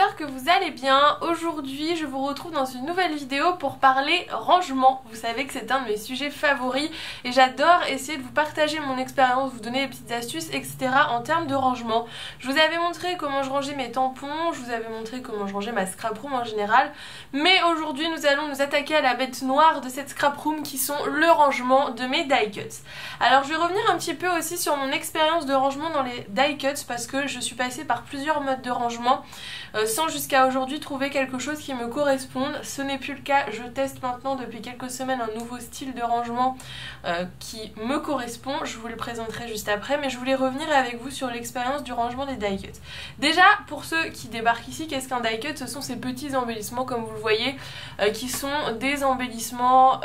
j'espère que vous allez bien. Aujourd'hui je vous retrouve dans une nouvelle vidéo pour parler rangement. Vous savez que c'est un de mes sujets favoris et j'adore essayer de vous partager mon expérience, vous donner des petites astuces etc. en termes de rangement. Je vous avais montré comment je rangeais mes tampons, je vous avais montré comment je rangeais ma scrap room en général, mais aujourd'hui nous allons nous attaquer à la bête noire de cette scrap room qui sont le rangement de mes die cuts. Alors je vais revenir un petit peu aussi sur mon expérience de rangement dans les die cuts parce que je suis passée par plusieurs modes de rangement sans jusqu'à aujourd'hui trouver quelque chose qui me corresponde. Ce n'est plus le cas, je teste maintenant depuis quelques semaines un nouveau style de rangement qui me correspond, je vous le présenterai juste après, mais je voulais revenir avec vous sur l'expérience du rangement des die cuts. Déjà pour ceux qui débarquent ici, qu'est-ce qu'un die cut? Ce sont ces petits embellissements comme vous le voyez qui sont des embellissements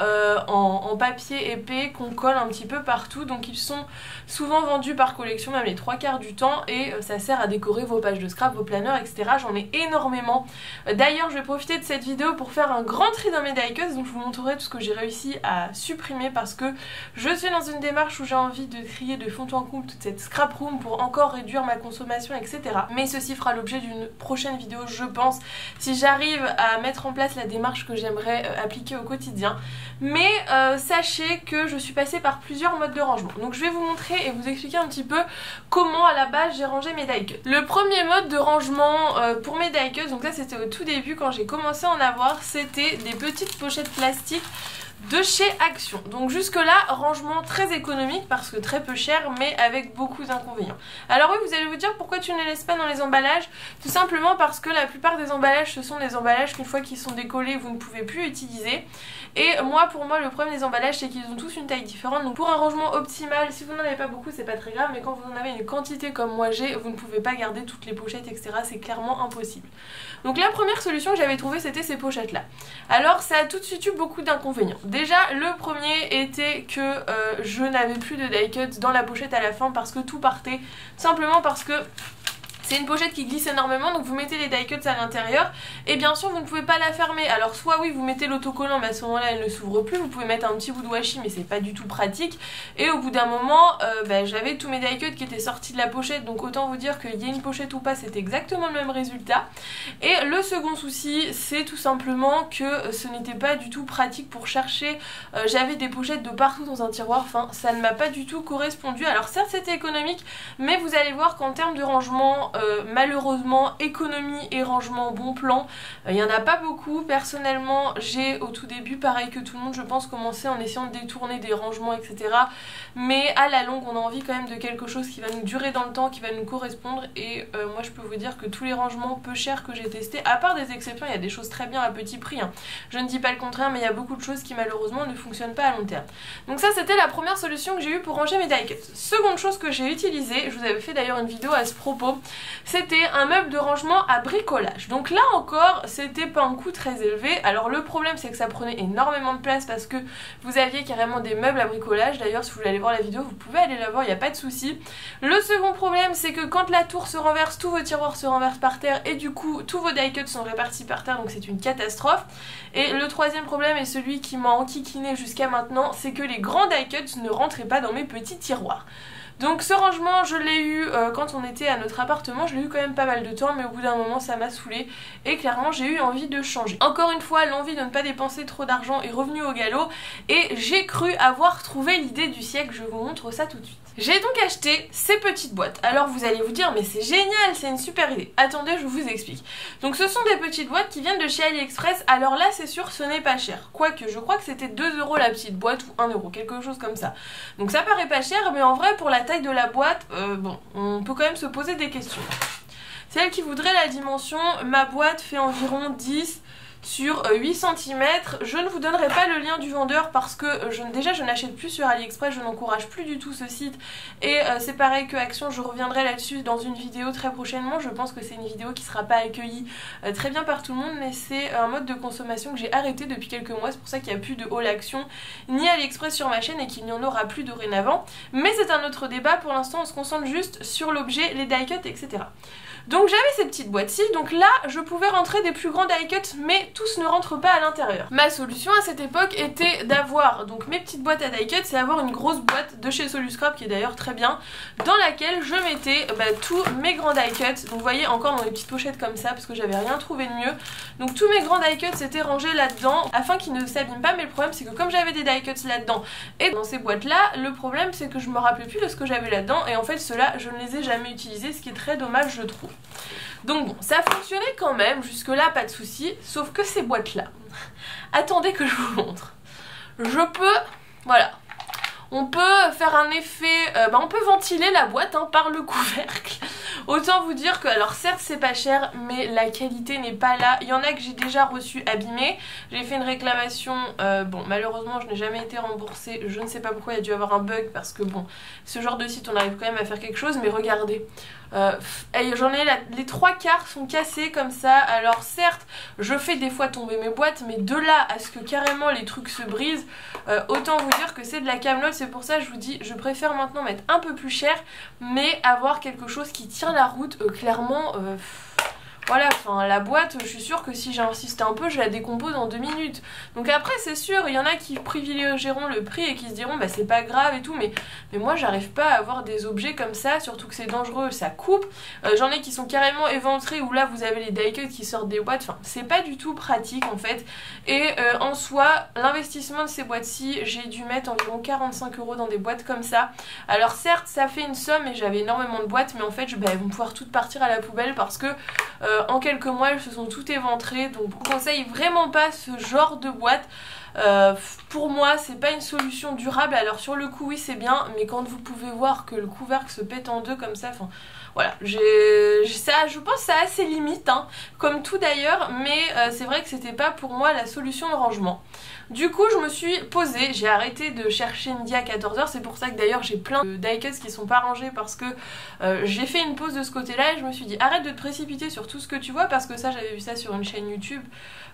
en papier épais qu'on colle un petit peu partout, donc ils sont souvent vendus par collection, même les 3/4 du temps, et ça sert à décorer vos pages de scrap, vos planeurs, etc. J'en ai énormément. D'ailleurs je vais profiter de cette vidéo pour faire un grand tri dans mes die cuts, donc je vous montrerai tout ce que j'ai réussi à supprimer parce que je suis dans une démarche où j'ai envie de trier de fond en comble toute cette scrap room pour encore réduire ma consommation, etc. Mais ceci fera l'objet d'une prochaine vidéo je pense, si j'arrive à mettre en place la démarche que j'aimerais appliquer au quotidien. Mais sachez que je suis passée par plusieurs modes de rangement, donc je vais vous montrer et vous expliquer un petit peu comment à la base j'ai rangé mes die cuts. Le premier mode de rangement pour mes die cuts, donc ça c'était au tout début quand j'ai commencé à en avoir, c'était des petites pochettes plastiques de chez Action. Donc jusque là rangement très économique parce que très peu cher mais avec beaucoup d'inconvénients. Alors oui, vous allez vous dire pourquoi tu ne les laisses pas dans les emballages? Tout simplement parce que la plupart des emballages ce sont des emballages qu'une fois qu'ils sont décollés vous ne pouvez plus utiliser. Et pour moi le problème des emballages c'est qu'ils ont tous une taille différente, donc pour un rangement optimal, si vous n'en avez pas beaucoup c'est pas très grave, mais quand vous en avez une quantité comme moi j'ai, vous ne pouvez pas garder toutes les pochettes etc, c'est clairement impossible. Donc la première solution que j'avais trouvée c'était ces pochettes là. Alors ça a tout de suite eu beaucoup d'inconvénients. Déjà le premier était que je n'avais plus de die cuts dans la pochette à la fin parce que tout partait, simplement parce que c'est une pochette qui glisse énormément, donc vous mettez les die cuts à l'intérieur et bien sûr vous ne pouvez pas la fermer. Alors soit oui vous mettez l'autocollant mais à ce moment là elle ne s'ouvre plus, vous pouvez mettre un petit bout de washi mais c'est pas du tout pratique. Et au bout d'un moment j'avais tous mes die cuts qui étaient sortis de la pochette, donc autant vous dire qu'il y ait une pochette ou pas c'était exactement le même résultat. Et le second souci c'est tout simplement que ce n'était pas du tout pratique pour chercher, j'avais des pochettes de partout dans un tiroir, enfin ça ne m'a pas du tout correspondu. Alors certes c'était économique mais vous allez voir qu'en termes de rangement malheureusement économie et rangement bon plan il n'y en a pas beaucoup. Personnellement j'ai au tout début pareil que tout le monde je pense commencé en essayant de détourner des rangements etc, mais à la longue on a envie quand même de quelque chose qui va nous durer dans le temps, qui va nous correspondre. Et moi je peux vous dire que tous les rangements peu chers que j'ai testés, à part des exceptions, il y a des choses très bien à petit prix hein. Je ne dis pas le contraire, mais il y a beaucoup de choses qui malheureusement ne fonctionnent pas à long terme. Donc ça c'était la première solution que j'ai eue pour ranger mes die cuts. Seconde chose que j'ai utilisée, je vous avais fait d'ailleurs une vidéo à ce propos, c'était un meuble de rangement à bricolage. Donc là encore c'était pas un coût très élevé. Alors le problème c'est que ça prenait énormément de place parce que vous aviez carrément des meubles à bricolage. D'ailleurs si vous voulez aller voir la vidéo vous pouvez aller la voir, il n'y a pas de souci. Le second problème c'est que quand la tour se renverse, tous vos tiroirs se renversent par terre et du coup tous vos die cuts sont répartis par terre, donc c'est une catastrophe. Et le troisième problème est celui qui m'a enquiquiné jusqu'à maintenant, c'est que les grands die cuts ne rentraient pas dans mes petits tiroirs. Donc ce rangement je l'ai eu quand on était à notre appartement, je l'ai eu quand même pas mal de temps, mais au bout d'un moment ça m'a saoulée et clairement j'ai eu envie de changer. Encore une fois l'envie de ne pas dépenser trop d'argent est revenue au galop et j'ai cru avoir trouvé l'idée du siècle, je vous montre ça tout de suite. J'ai donc acheté ces petites boîtes. Alors vous allez vous dire mais c'est génial, c'est une super idée. Attendez je vous explique. Donc ce sont des petites boîtes qui viennent de chez AliExpress. Alors là c'est sûr ce n'est pas cher. Quoique je crois que c'était 2 € la petite boîte ou 1 €, quelque chose comme ça. Donc ça paraît pas cher, mais en vrai pour la taille de la boîte, bon on peut quand même se poser des questions. Celle qui voudrait la dimension, ma boîte fait environ 10 sur 8 cm. Je ne vous donnerai pas le lien du vendeur parce que déjà je n'achète plus sur AliExpress, je n'encourage plus du tout ce site. Et c'est pareil que Action, je reviendrai là-dessus dans une vidéo très prochainement. Je pense que c'est une vidéo qui ne sera pas accueillie très bien par tout le monde, mais c'est un mode de consommation que j'ai arrêté depuis quelques mois. C'est pour ça qu'il n'y a plus de haul Action ni AliExpress sur ma chaîne et qu'il n'y en aura plus dorénavant. Mais c'est un autre débat, pour l'instant on se concentre juste sur l'objet, les die cuts, etc. Donc j'avais ces petites boîtes-ci, donc là je pouvais rentrer des plus grands die cuts, mais tous ne rentrent pas à l'intérieur. Ma solution à cette époque était d'avoir donc mes petites boîtes à die cut, c'est avoir une grosse boîte de chez Soluscrap qui est d'ailleurs très bien, dans laquelle je mettais tous mes grands die cuts. Donc vous voyez, encore dans des petites pochettes comme ça, parce que j'avais rien trouvé de mieux. Donc tous mes grands die cuts étaient rangés là-dedans afin qu'ils ne s'abîment pas, mais le problème c'est que comme j'avais des die cuts là-dedans et dans ces boîtes là, le problème c'est que je me rappelais plus de ce que j'avais là-dedans, et en fait ceux-là je ne les ai jamais utilisés, ce qui est très dommage je trouve. Donc bon, ça fonctionnait quand même, jusque là pas de soucis, sauf que ces boîtes là, attendez que je vous montre. Je peux, voilà, on peut faire un effet, on peut ventiler la boîte par le couvercle. Autant vous dire que, alors certes c'est pas cher, mais la qualité n'est pas là. Il y en a que j'ai déjà reçu abîmés. J'ai fait une réclamation, bon malheureusement je n'ai jamais été remboursée. Je ne sais pas pourquoi, il y a dû avoir un bug, parce que bon, ce genre de site on arrive quand même à faire quelque chose, mais regardez. J'en ai les 3/4 sont cassés comme ça. Alors certes je fais des fois tomber mes boîtes, mais de là à ce que carrément les trucs se brisent, autant vous dire que c'est de la camelote. C'est pour ça que je vous dis, je préfère maintenant mettre un peu plus cher, mais avoir quelque chose qui tient la route. Clairement voilà, enfin la boîte, je suis sûre que si j'insiste un peu, je la décompose en 2 minutes. Donc après c'est sûr, il y en a qui privilégieront le prix et qui se diront c'est pas grave et tout, mais moi j'arrive pas à avoir des objets comme ça, surtout que c'est dangereux, ça coupe. J'en ai qui sont carrément éventrés, où là vous avez les die cuts qui sortent des boîtes, enfin c'est pas du tout pratique en fait. Et en soi, l'investissement de ces boîtes-ci, j'ai dû mettre environ 45 € dans des boîtes comme ça. Alors certes ça fait une somme et j'avais énormément de boîtes, mais en fait elles vont pouvoir toutes partir à la poubelle parce que en quelques mois elles se sont toutes éventrées. Donc je vous conseille vraiment pas ce genre de boîte. Pour moi c'est pas une solution durable. Alors sur le coup oui c'est bien, mais quand vous pouvez voir que le couvercle se pète en deux comme ça, enfin voilà, je pense que ça a ses limites, comme tout d'ailleurs, mais c'est vrai que c'était pas pour moi la solution de rangement. Du coup je me suis posée, j'ai arrêté de chercher midi à 14 h, c'est pour ça que d'ailleurs j'ai plein de die cuts qui sont pas rangés, parce que j'ai fait une pause de ce côté là et je me suis dit arrête de te précipiter sur tout ce que tu vois, parce que ça j'avais vu ça sur une chaîne YouTube,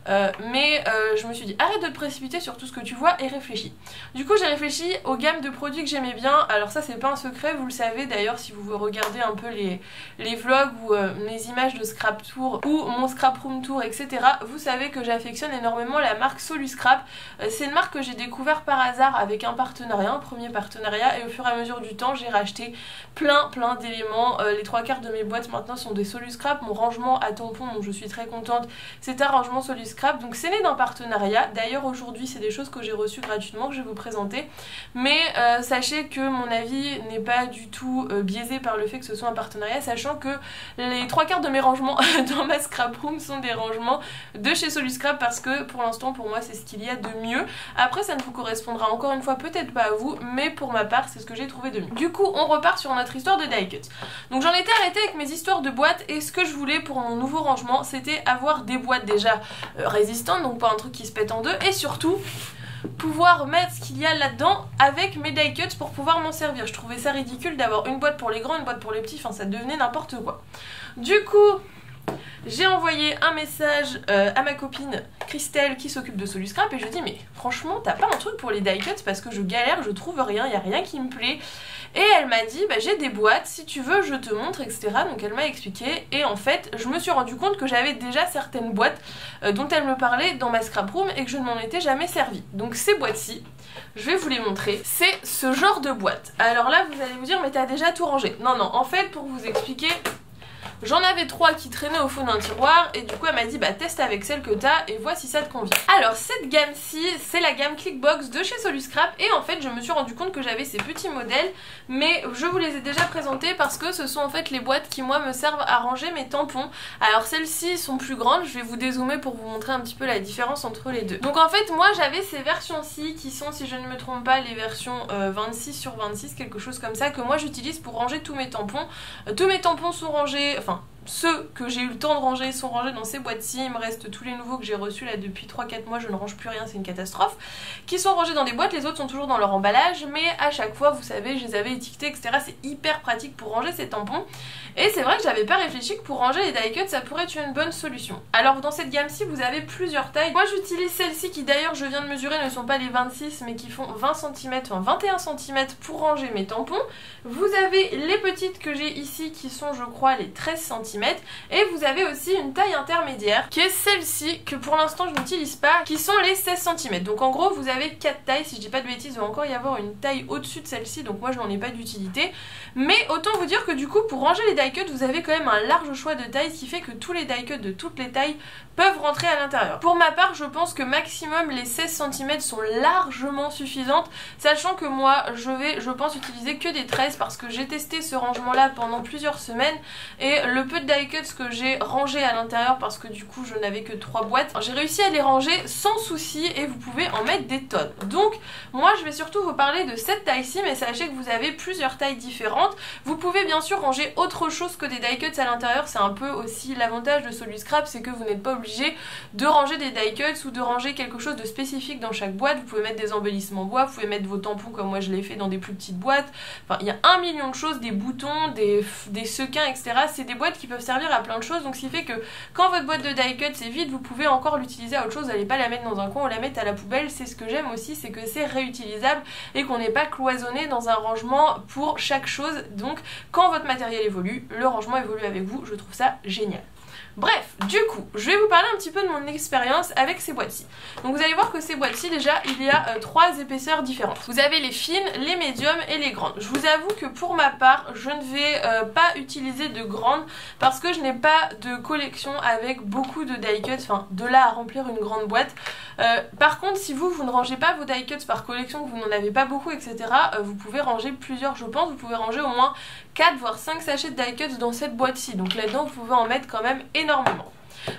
je me suis dit arrête de te précipiter sur tout ce que tu vois et réfléchis. Du coup j'ai réfléchi aux gammes de produits que j'aimais bien. Alors ça c'est pas un secret, vous le savez d'ailleurs si vous regardez un peu les vlogs ou mes images de scrap tour ou mon scrap room tour etc, vous savez que j'affectionne énormément la marque Soluscrap. C'est une marque que j'ai découvert par hasard avec un partenariat, un premier partenariat, et au fur et à mesure du temps j'ai racheté plein d'éléments. Les 3/4 de mes boîtes maintenant sont des Soluscrap. Mon rangement à tampons, dont je suis très contente, c'est un rangement Soluscrap, donc c'est né d'un partenariat. D'ailleurs aujourd'hui c'est des choses que j'ai reçues gratuitement que je vais vous présenter, mais sachez que mon avis n'est pas du tout biaisé par le fait que ce soit un partenariat, sachant que les 3/4 de mes rangements dans ma scrap room sont des rangements de chez Soluscrap, parce que pour l'instant pour moi c'est ce qu'il y a de mieux. Après ça ne vous correspondra encore une fois peut-être pas à vous, mais pour ma part c'est ce que j'ai trouvé de mieux. Du coup on repart sur notre histoire de die cut. Donc j'en étais arrêtée avec mes histoires de boîtes, et ce que je voulais pour mon nouveau rangement c'était avoir des boîtes déjà résistantes, donc pas un truc qui se pète en deux, et surtout pouvoir mettre ce qu'il y a là-dedans avec mes die cuts pour pouvoir m'en servir. Je trouvais ça ridicule d'avoir une boîte pour les grands, une boîte pour les petits, enfin ça devenait n'importe quoi. Du coup j'ai envoyé un message à ma copine Christelle qui s'occupe de Soluscrap, et je lui ai dit mais franchement t'as pas un truc pour les die cuts, parce que je galère, je trouve rien, il y a rien qui me plaît. Et elle m'a dit j'ai des boîtes, si tu veux je te montre etc. Donc elle m'a expliqué, et en fait je me suis rendu compte que j'avais déjà certaines boîtes dont elle me parlait dans ma scrap room et que je ne m'en étais jamais servi. Donc ces boîtes-ci, je vais vous les montrer, c'est ce genre de boîte. Alors là vous allez vous dire mais t'as déjà tout rangé. Non en fait pour vous expliquer, j'en avais 3 qui traînaient au fond d'un tiroir, et du coup elle m'a dit teste avec celle que t'as et vois si ça te convient. Alors cette gamme-ci c'est la gamme Clickbox de chez Soluscrap, et en fait je me suis rendu compte que j'avais ces petits modèles, mais je vous les ai déjà présentés parce que ce sont en fait les boîtes qui moi me servent à ranger mes tampons. Alors celles-ci sont plus grandes, je vais vous dézoomer pour vous montrer un petit peu la différence entre les deux. Donc en fait moi j'avais ces versions-ci qui sont, si je ne me trompe pas, les versions 26/26, quelque chose comme ça, que moi j'utilise pour ranger tous mes tampons. Tous mes tampons sont rangés, enfin ceux que j'ai eu le temps de ranger sont rangés dans ces boîtes-ci. Il me reste tous les nouveaux que j'ai reçus là depuis 3-4 mois, je ne range plus rien, c'est une catastrophe, qui sont rangés dans des boîtes. Les autres sont toujours dans leur emballage, mais à chaque fois vous savez je les avais étiquetés etc. C'est hyper pratique pour ranger ces tampons, et c'est vrai que j'avais pas réfléchi que pour ranger les die cuts ça pourrait être une bonne solution. Alors dans cette gamme-ci vous avez plusieurs tailles. Moi j'utilise celles-ci qui d'ailleurs je viens de mesurer ne sont pas les 26 mais qui font 20 cm, enfin 21 cm pour ranger mes tampons. Vous avez les petites que j'ai ici qui sont je crois les 13 cm. cm, et vous avez aussi une taille intermédiaire qui est celle-ci que pour l'instant je n'utilise pas, qui sont les 16 cm. Donc en gros vous avez 4 tailles, si je dis pas de bêtises il va encore y avoir une taille au-dessus de celle-ci, donc moi je n'en ai pas d'utilité. Mais autant vous dire que du coup pour ranger les die cuts vous avez quand même un large choix de taille, ce qui fait que tous les die cuts de toutes les tailles peuvent rentrer à l'intérieur. Pour ma part je pense que maximum les 16 cm sont largement suffisantes, sachant que moi je pense utiliser que des 13 parce que j'ai testé ce rangement là pendant plusieurs semaines et le peu de die cuts que j'ai rangé à l'intérieur, parce que du coup je n'avais que 3 boîtes, j'ai réussi à les ranger sans souci et vous pouvez en mettre des tonnes. Donc moi je vais surtout vous parler de cette taille-ci, mais sachez que vous avez plusieurs tailles différentes. Vous pouvez bien sûr ranger autre chose que des die cuts à l'intérieur, c'est un peu aussi l'avantage de Soluscrap, c'est que vous n'êtes pas obligé de ranger des die cuts ou de ranger quelque chose de spécifique dans chaque boîte. Vous pouvez mettre des embellissements bois, vous pouvez mettre vos tampons comme moi je l'ai fait dans des plus petites boîtes, enfin il y a 1 million de choses, des boutons, des sequins, etc. C'est des boîtes qui peuvent servir à plein de choses, donc ce qui fait que quand votre boîte de die cut c'est vide, vous pouvez encore l'utiliser à autre chose, vous n'allez pas la mettre dans un coin ou la mettre à la poubelle. C'est ce que j'aime aussi, c'est que c'est réutilisable et qu'on n'est pas cloisonné dans un rangement pour chaque chose. Donc quand votre matériel évolue, le rangement évolue avec vous, je trouve ça génial. Bref, du coup, je vais vous parler un petit peu de mon expérience avec ces boîtes-ci. Donc vous allez voir que ces boîtes-ci, déjà, il y a 3 épaisseurs différentes. Vous avez les fines, les médiums et les grandes. Je vous avoue que pour ma part, je ne vais pas utiliser de grandes parce que je n'ai pas de collection avec beaucoup de die cuts, enfin de là à remplir une grande boîte. Par contre, si vous ne rangez pas vos die cuts par collection, que vous n'en avez pas beaucoup, etc., vous pouvez ranger plusieurs, je pense, vous pouvez ranger au moins 4 voire 5 sachets de die cuts dans cette boîte-ci. Donc là-dedans, vous pouvez en mettre quand même énormément.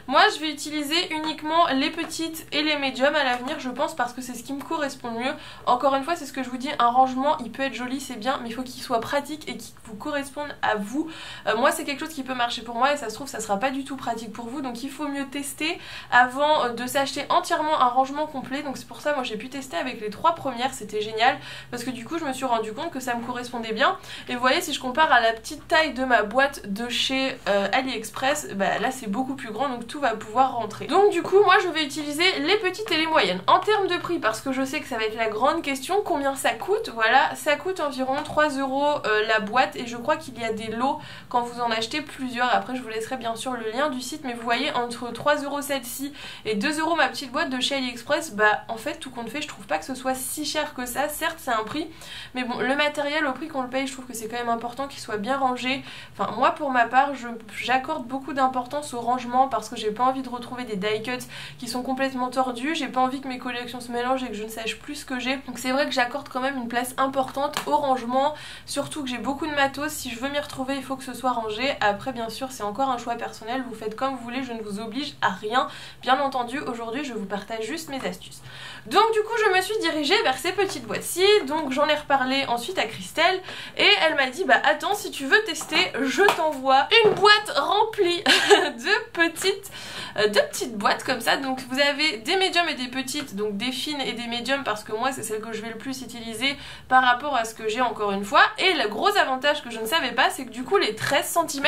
Moi je vais utiliser uniquement les petites et les médiums à l'avenir, je pense, parce que c'est ce qui me correspond le mieux. Encore une fois, c'est ce que je vous dis, un rangement il peut être joli, c'est bien, mais il faut qu'il soit pratique et qu'il vous corresponde à vous. Moi c'est quelque chose qui peut marcher pour moi et ça se trouve ça sera pas du tout pratique pour vous, donc il faut mieux tester avant de s'acheter entièrement un rangement complet. Donc c'est pour ça moi j'ai pu tester avec les 3 premières, c'était génial parce que du coup je me suis rendu compte que ça me correspondait bien. Et vous voyez, si je compare à la petite taille de ma boîte de chez AliExpress, bah là c'est beaucoup plus grand, donc tout va pouvoir rentrer. Donc du coup moi je vais utiliser les petites et les moyennes. En termes de prix, parce que je sais que ça va être la grande question, combien ça coûte? Voilà, ça coûte environ 3 € la boîte, et je crois qu'il y a des lots quand vous en achetez plusieurs. Après je vous laisserai bien sûr le lien du site, mais vous voyez, entre 3 € celle-ci et 2 € ma petite boîte de chez AliExpress, bah en fait tout compte fait je trouve pas que ce soit si cher que ça. Certes c'est un prix, mais bon, le matériel au prix qu'on le paye, je trouve que c'est quand même important qu'il soit bien rangé. Enfin moi pour ma part j'accorde beaucoup d'importance au rangement parce que j'ai pas envie de retrouver des die cuts qui sont complètement tordus, j'ai pas envie que mes collections se mélangent et que je ne sache plus ce que j'ai. Donc c'est vrai que j'accorde quand même une place importante au rangement, surtout que j'ai beaucoup de matos, si je veux m'y retrouver il faut que ce soit rangé. Après bien sûr c'est encore un choix personnel, vous faites comme vous voulez, je ne vous oblige à rien. Bien entendu aujourd'hui je vous partage juste mes astuces. Donc du coup je me suis dirigée vers ces petites boîtes-ci, donc j'en ai reparlé ensuite à Christelle et elle m'a dit bah attends, si tu veux tester je t'envoie une boîte remplie de petites boîtes comme ça. Donc vous avez des médiums et des petites, donc des fines et des médiums parce que moi c'est celle que je vais le plus utiliser par rapport à ce que j'ai encore une fois. Et le gros avantage que je ne savais pas, c'est que du coup les 13 cm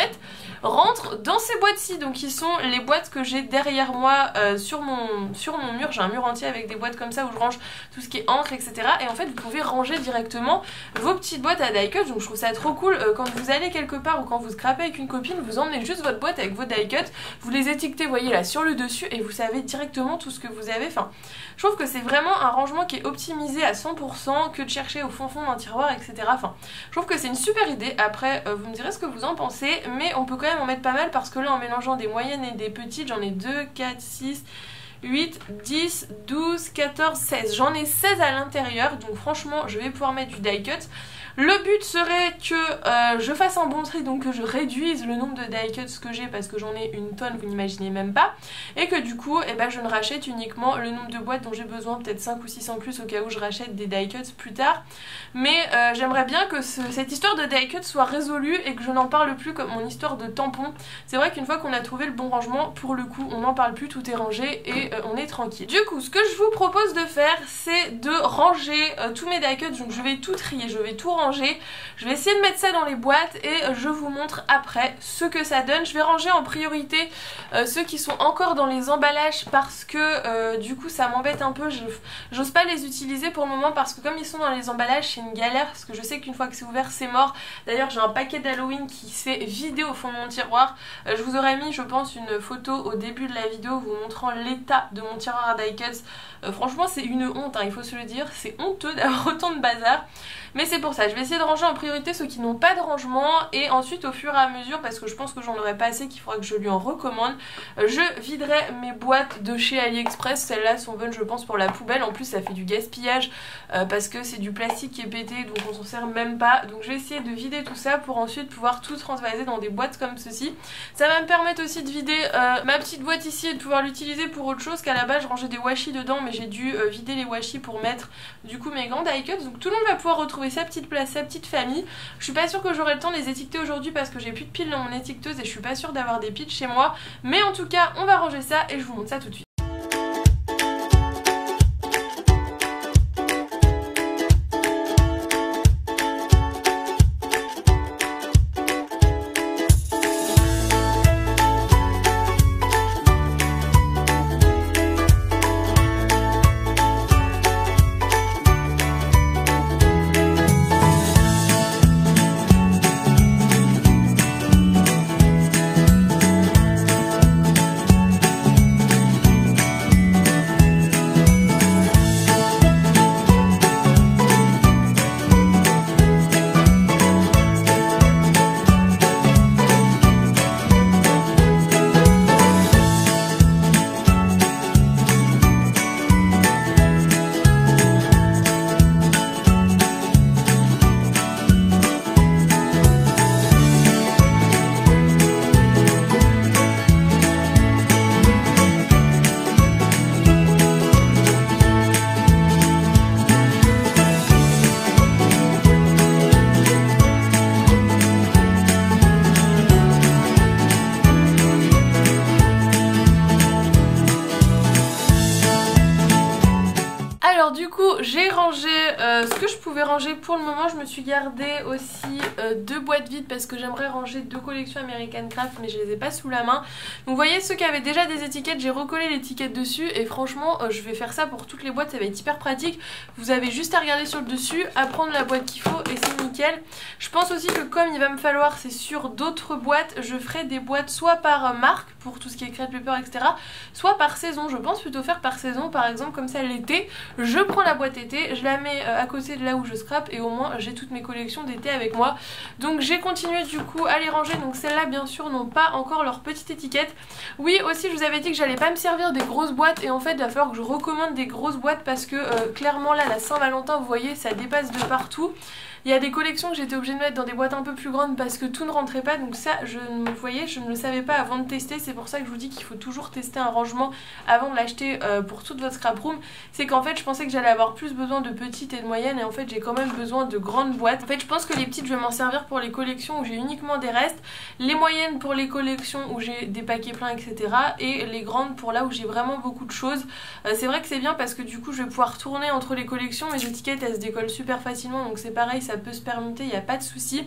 rentrent dans ces boîtes-ci, donc qui sont les boîtes que j'ai derrière moi sur mon mur. J'ai un mur entier avec des boîtes comme ça où je range tout ce qui est encre, etc. Et en fait vous pouvez ranger directement vos petites boîtes à die cut, donc je trouve ça trop cool. Quand vous allez quelque part ou quand vous scrapez avec une copine, vous emmenez juste votre boîte avec vos die cut, vous les étiquetez, vous voyez là sur le dessus, et vous savez directement tout ce que vous avez. Enfin, je trouve que c'est vraiment un rangement qui est optimisé à 100% que de chercher au fond d'un tiroir, etc. Enfin, je trouve que c'est une super idée. Après vous me direz ce que vous en pensez, mais on peut quand même en mettre pas mal parce que là en mélangeant des moyennes et des petites, j'en ai 2, 4, 6, 8, 10, 12, 14, 16. J'en ai 16 à l'intérieur, donc franchement je vais pouvoir mettre du die cut. Le but serait que je fasse un bon tri, donc que je réduise le nombre de die cuts que j'ai parce que j'en ai une tonne, vous n'imaginez même pas, et que du coup eh ben, je ne rachète uniquement le nombre de boîtes dont j'ai besoin, peut-être 5 ou 6 en plus au cas où je rachète des die cuts plus tard. Mais j'aimerais bien que cette histoire de die cut soit résolue et que je n'en parle plus comme mon histoire de tampon. C'est vrai qu'une fois qu'on a trouvé le bon rangement, pour le coup on n'en parle plus, tout est rangé et on est tranquille. Du coup ce que je vous propose de faire, c'est de ranger tous mes die cuts, donc je vais tout trier, je vais tout ranger rangé. Je vais essayer de mettre ça dans les boîtes et je vous montre après ce que ça donne. Je vais ranger en priorité ceux qui sont encore dans les emballages parce que du coup ça m'embête un peu. J'ose pas les utiliser pour le moment parce que comme ils sont dans les emballages c'est une galère parce que je sais qu'une fois que c'est ouvert c'est mort. D'ailleurs j'ai un paquet d'Halloween qui s'est vidé au fond de mon tiroir. Je vous aurais mis je pense une photo au début de la vidéo vous montrant l'état de mon tiroir à die cuts. Franchement c'est une honte hein, il faut se le dire, c'est honteux d'avoir autant de bazar. Mais c'est pour ça, je vais essayer de ranger en priorité ceux qui n'ont pas de rangement et ensuite au fur et à mesure, parce que je pense que j'en aurai pas assez, qu'il faudra que je lui en recommande, je viderai mes boîtes de chez AliExpress. Celles-là sont bonnes je pense pour la poubelle, en plus ça fait du gaspillage parce que c'est du plastique qui est pété donc on s'en sert même pas. Donc je vais essayer de vider tout ça pour ensuite pouvoir tout transvaser dans des boîtes comme ceci. Ça va me permettre aussi de vider ma petite boîte ici et de pouvoir l'utiliser pour autre chose, qu'à la base je rangeais des washi dedans mais j'ai dû vider les washi pour mettre du coup mes gants die cuts. Donc tout le monde va pouvoir retrouver sa petite place, sa petite famille. Je suis pas sûre que j'aurai le temps de les étiqueter aujourd'hui parce que j'ai plus de piles dans mon étiqueteuse et je suis pas sûre d'avoir des piles chez moi. Mais en tout cas on va ranger ça et je vous montre ça tout de suite. Alors du coup j'ai rangé ce que je pouvais ranger pour le moment. Je me suis gardé aussi deux boîtes vides parce que j'aimerais ranger deux collections American Craft mais je les ai pas sous la main. Donc vous voyez ceux qui avaient déjà des étiquettes, j'ai recollé l'étiquette dessus et franchement je vais faire ça pour toutes les boîtes, ça va être hyper pratique. Vous avez juste à regarder sur le dessus, à prendre la boîte qu'il faut et c'est nickel. Je pense aussi que comme il va me falloir, c'est sur d'autres boîtes, je ferai des boîtes soit par marque pour tout ce qui est Crate Paper etc, soit par saison. Je pense plutôt faire par saison, par exemple comme ça l'été je prends la boîte été, je la mets à côté de là où je scrape et au moins j'ai toutes mes collections d'été avec moi. Donc j'ai continué du coup à les ranger. Donc celles-là bien sûr n'ont pas encore leur petite étiquette. Oui aussi je vous avais dit que j'allais pas me servir des grosses boîtes et en fait il va falloir que je recommande des grosses boîtes parce que clairement là la Saint-Valentin vous voyez ça dépasse de partout. Il y a des collections que j'étais obligée de mettre dans des boîtes un peu plus grandes parce que tout ne rentrait pas. Donc ça, vous voyez, je ne le savais pas avant de tester. C'est pour ça que je vous dis qu'il faut toujours tester un rangement avant de l'acheter pour toute votre scrap room. C'est qu'en fait, je pensais que j'allais avoir plus besoin de petites et de moyennes. Et en fait, j'ai quand même besoin de grandes boîtes. En fait, je pense que les petites, je vais m'en servir pour les collections où j'ai uniquement des restes. Les moyennes pour les collections où j'ai des paquets pleins, etc. Et les grandes pour là où j'ai vraiment beaucoup de choses. C'est vrai que c'est bien parce que du coup, je vais pouvoir tourner entre les collections. Mes étiquettes, elles se décollent super facilement. Donc c'est pareil, ça peut se permuter, il n'y a pas de souci.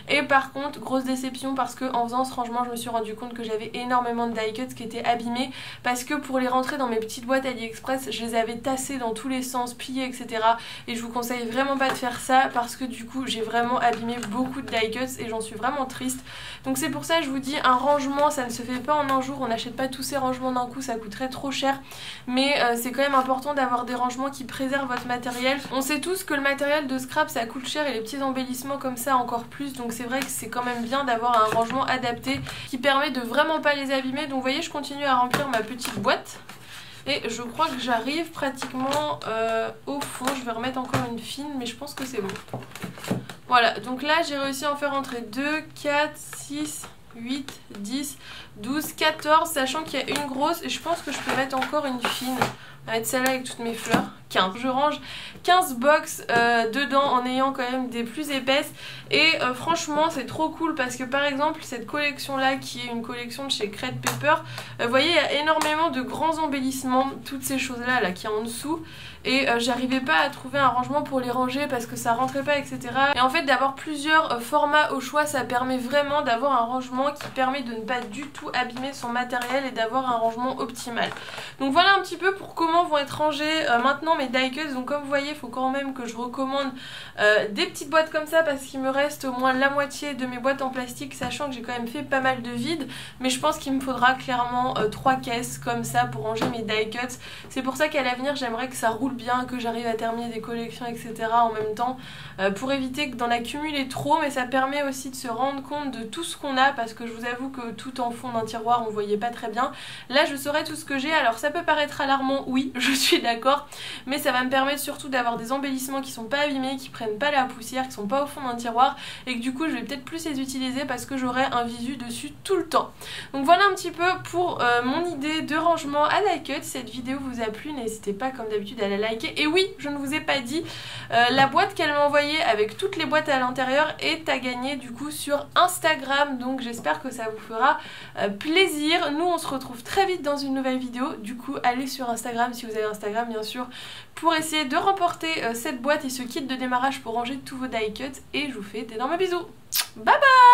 Et par contre grosse déception parce que en faisant ce rangement je me suis rendu compte que j'avais énormément de die cuts qui étaient abîmés parce que pour les rentrer dans mes petites boîtes AliExpress je les avais tassés dans tous les sens, pliés etc. Et je vous conseille vraiment pas de faire ça parce que du coup j'ai vraiment abîmé beaucoup de die cuts et j'en suis vraiment triste. Donc c'est pour ça que je vous dis un rangement ça ne se fait pas en un jour, on n'achète pas tous ces rangements d'un coup, ça coûterait trop cher. Mais c'est quand même important d'avoir des rangements qui préservent votre matériel. On sait tous que le matériel de scrap ça coûte cher et les petits embellissements comme ça encore plus, donc c'est vrai que c'est quand même bien d'avoir un rangement adapté qui permet de vraiment pas les abîmer. Donc vous voyez je continue à remplir ma petite boîte et je crois que j'arrive pratiquement au fond. Je vais remettre encore une fine mais je pense que c'est bon. Voilà donc là j'ai réussi à en faire entrer 2, 4, 6, 8, 10, 12, 14 sachant qu'il y a une grosse et je pense que je peux mettre encore une fine. On va mettre celle-là avec toutes mes fleurs 15. Je range 15 box dedans en ayant quand même des plus épaisses et franchement c'est trop cool parce que par exemple cette collection là qui est une collection de chez Crate Paper, vous voyez il y a énormément de grands embellissements, toutes ces choses là qui est en dessous et j'arrivais pas à trouver un rangement pour les ranger parce que ça rentrait pas, etc. Et en fait d'avoir plusieurs formats au choix, ça permet vraiment d'avoir un rangement qui permet de ne pas du tout abîmer son matériel et d'avoir un rangement optimal. Donc voilà un petit peu pour comment vont être rangés maintenant mes die cuts. Donc comme vous voyez, il faut quand même que je recommande des petites boîtes comme ça parce qu'il me reste au moins la moitié de mes boîtes en plastique, sachant que j'ai quand même fait pas mal de vide, mais je pense qu'il me faudra clairement 3 caisses comme ça pour ranger mes die cuts. C'est pour ça qu'à l'avenir j'aimerais que ça roule bien, que j'arrive à terminer des collections, etc. en même temps pour éviter d'en accumuler trop, mais ça permet aussi de se rendre compte de tout ce qu'on a parce que je vous avoue que tout en fond d'un tiroir on voyait pas très bien. Là je saurais tout ce que j'ai, alors ça peut paraître alarmant, oui je suis d'accord, mais ça va me permettre surtout d'avoir des embellissements qui sont pas abîmés, qui prennent pas la poussière, qui sont pas au fond d'un tiroir et que du coup je vais peut-être plus les utiliser parce que j'aurai un visu dessus tout le temps. Donc voilà un petit peu pour mon idée de rangement à die cut. Si cette vidéo vous a plu, n'hésitez pas comme d'habitude à la liker. Et oui, je ne vous ai pas dit, la boîte qu'elle m'a envoyée avec toutes les boîtes à l'intérieur est à gagner du coup sur Instagram, donc j'espère que ça vous fera plaisir. Nous on se retrouve très vite dans une nouvelle vidéo, du coup allez sur Instagram si vous avez Instagram bien sûr pour essayer de remporter cette boîte et ce kit de démarrage pour ranger tous vos die cuts et je vous fais d'énormes bisous. Bye bye.